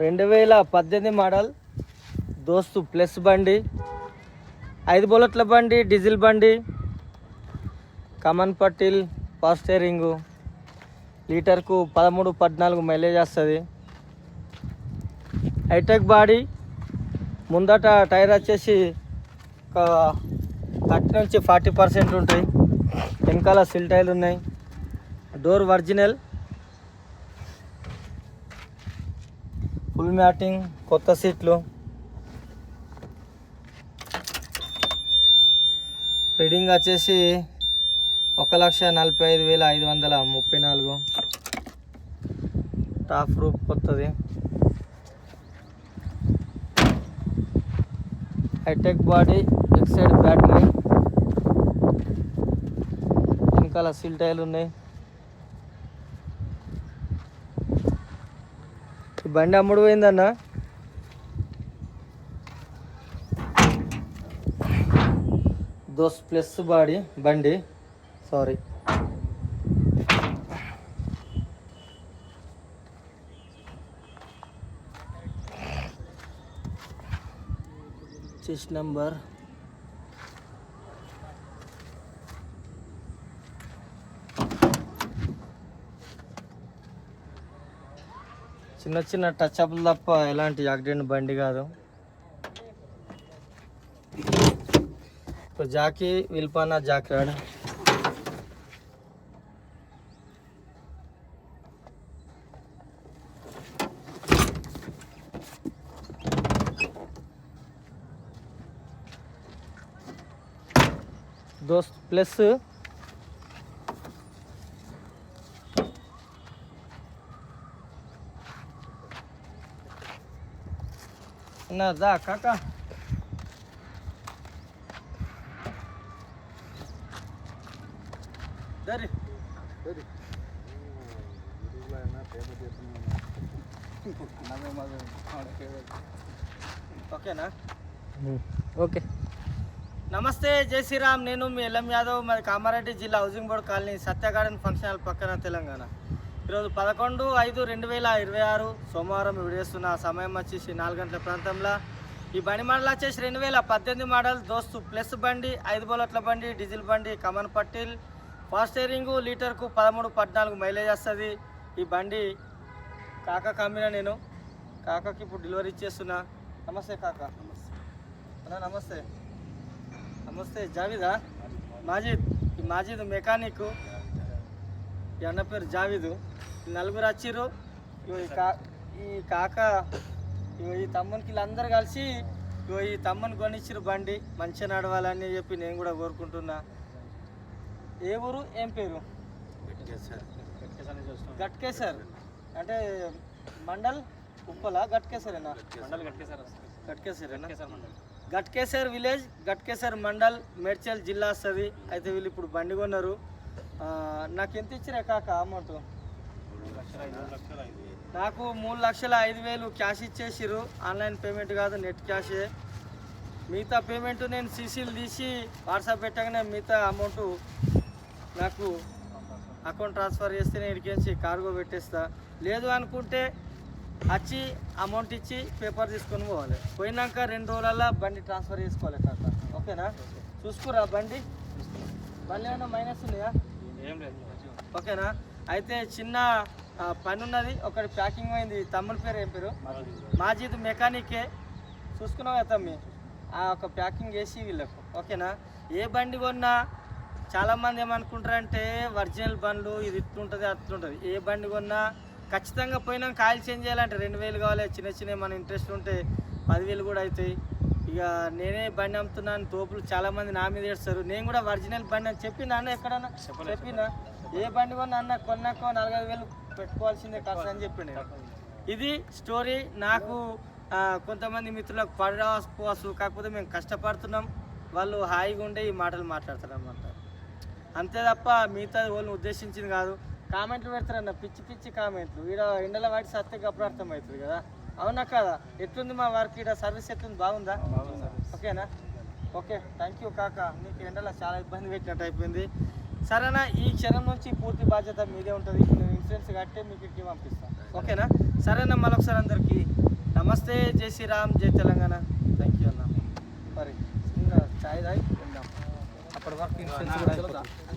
2018 model దోస్తు plus బండి, 5 బుల్లెట్ల బండి, డీజిల్ బండి, కమన్ పట్టిల్, పవర్ స్టీరింగు, లీటర్కు 13-14 మైలేజ్ వస్తుంది. హైటెక్ బాడీ, ముందట టైర్ వచ్చేసి ఒక 30 నుంచి 40% ఉంటాయి. వెనకాల సిల్ టైర్లు ఉన్నాయి. డోర్ ఒరిజినల్, ఫుల్ మ్యాటింగ్, కొత్త సీట్లు. రీడింగ్ వచ్చేసి 1,45,534. టాప్ రూప్ కొత్తది. Hi tech body, Exide battery, వెనకాల సీల్ టైర్లు ఉన్నాయి. ఈ బండి అమ్ముడు పోయిందన్న. దోస్ ప్లస్ బాడీ బండి, సారీ. చెస్ట్ నెంబర్, చిన్న చిన్న టచ్ అప్లు తప్ప ఎలాంటి యాక్సిడెంట్ బండి కాదు. జాకీ విల్పానా జాక్రాడ్, దోస్త్ ప్లస్ దా కాకా. ఓకేనా? ఓకే. నమస్తే, జై శ్రీరామ్. నేను మీ ఎల్ఎం యాదవ్. మాది కామారెడ్డి జిల్లా హౌసింగ్ బోర్డ్ కాలనీ, సత్య గార్డెన్ ఫంక్షన్ హాల్ పక్కన, తెలంగాణ. ఈరోజు 11/5/2026 సోమవారం విడిస్తున్న సమయం వచ్చేసి 4 గంటల ప్రాంతంలో. ఈ బండి మోడల్ వచ్చేసి 2018 మోడల్ దోస్తు ప్లస్ బండి, 5 బుల్లెట్ల బండి, డీజిల్ బండి, కమన్ పట్టిల్, పవర్ స్టీరింగు, లీటర్కు 13-14 మైలేజ్ వస్తుంది. ఈ బండి కాకా కమ్మిన నేను. కాకాకి ఇప్పుడు డెలివరీ ఇచ్చేస్తున్నా. నమస్తే కాకా. అన్నా నమస్తే. నమస్తే. జావీదా? మాజిద్. ఈ మాజిద్ మెకానిక్. ఈ అన్న పేరు జావీదు. నలుగురు వచ్చిర్రు. ఈ కాక ఈ తమ్మునికి వీళ్ళందరూ కలిసి ఈ తమ్ముని కొనిచ్చిరు బండి. మంచిగా నడవాలని చెప్పి నేను కూడా కోరుకుంటున్నా. ఏ ఊరు, ఏం పేరు? గట్కేసర్. అంటే మండల్ ఉప్పల గట్కేసరేనా? గట్కేసరేనా? గట్కేసర్ విలేజ్, గట్కేసర్ మండల్, మేడ్చల్ జిల్లా వస్తుంది. అయితే వీళ్ళు ఇప్పుడు బండి కొన్నారు. నాకు ఎంత ఇచ్చిరా కాక అమౌంట్? నాకు 3,05,000 క్యాష్ ఇచ్చేసిరు. ఆన్లైన్ పేమెంట్ కాదు, నెట్ క్యాషే. మిగతా పేమెంట్ నేను సీసీలు తీసి వాట్సాప్ పెట్టగానే మిగతా అమౌంట్ నాకు అకౌంట్ ట్రాన్స్ఫర్ చేస్తే నేను ఇడికేసి కార్గో పెట్టేస్తా. లేదు అనుకుంటే వచ్చి అమౌంట్ ఇచ్చి పేపర్ తీసుకొని పోవాలి. పోయినాక 2 రోజులలో బండి ట్రాన్స్ఫర్ చేసుకోవాలి కాక. ఓకేనా? చూసుకురా బండి. బండి ఏమైనా మైనస్ ఉన్నాయా? ఏం లేదు. ఓకేనా? అయితే చిన్న పని ఉన్నది, ఒకటి ప్యాకింగ్ అయింది. తమ్ముని పేరు ఏం పేరు? మాజిద్ మెకానికే. చూసుకున్నావు కదా తమ్మి? ఒక ప్యాకింగ్ చేసి వీళ్ళకు. ఓకేనా? ఏ బండి కొన్నా చాలామంది ఏమనుకుంటారంటే ఒరిజినల్ బండ్లు ఇది ఇట్లుంటుంది అట్లుంటుంది. ఏ బండి కొన్నా ఖచ్చితంగా పోయినాక ఆయిల్ చేంజ్ చేయాలంటే 2,000 కావాలి. చిన్న చిన్న మన ఇంట్రెస్ట్ ఉంటే 10,000 కూడా అవుతాయి. ఇక నేనే బండి అమ్ముతున్నాను, తోపులు చాలామంది నా మీద ఏడుస్తారు. నేను కూడా ఒరిజినల్ బండి అని చెప్పినా అన్న, ఎక్కడన్నా చెప్పినా ఏ బండి కొన్నా అన్న కొన్నాకో 4,5,000 పెట్టుకోవాల్సిందే ఖర్చు అని చెప్పిండు. ఇది స్టోరీ. నాకు కొంతమంది మిత్రులకు పడవచ్చు, కాకపోతే మేము కష్టపడుతున్నాం, వాళ్ళు హాయిగా ఉండే ఈ మాటలు మాట్లాడతారు అన్నమాట. అంతే తప్ప మిగతా వాళ్ళని ఉద్దేశించింది కాదు. కామెంట్లు పెడతారన్న, పిచ్చి పిచ్చి కామెంట్లు. ఈడ ఎండల వాటి సత్యకి అప్పుడు అర్థమవుతుంది కదా. అవునా కదా? ఎట్లుంది మా వర్క్? ఈడ సర్వీస్ ఎట్లుంది? బాగుందా? ఓకేనా? ఓకే, థ్యాంక్ యూ కాకా. నీకు ఎండలో చాలా ఇబ్బంది పెట్టినట్టు అయిపోయింది. సరేనా? ఈ క్షణం నుంచి పూర్తి బాధ్యత మీదే ఉంటుంది. నేను ఇన్సూరెన్స్ కట్టే మీకు ఇంటికి పంపిస్తాను. ఓకేనా? సరేనా? మరొకసారి అందరికీ నమస్తే, జై శ్రీరామ్, జై తెలంగాణ. థ్యాంక్ యూ అన్న. మరి చిన్న చాయ్ తాగి వెళ్దాం. అప్పటి వరకు ఇన్సూరెన్స్ కూడా అయిపోతుంది.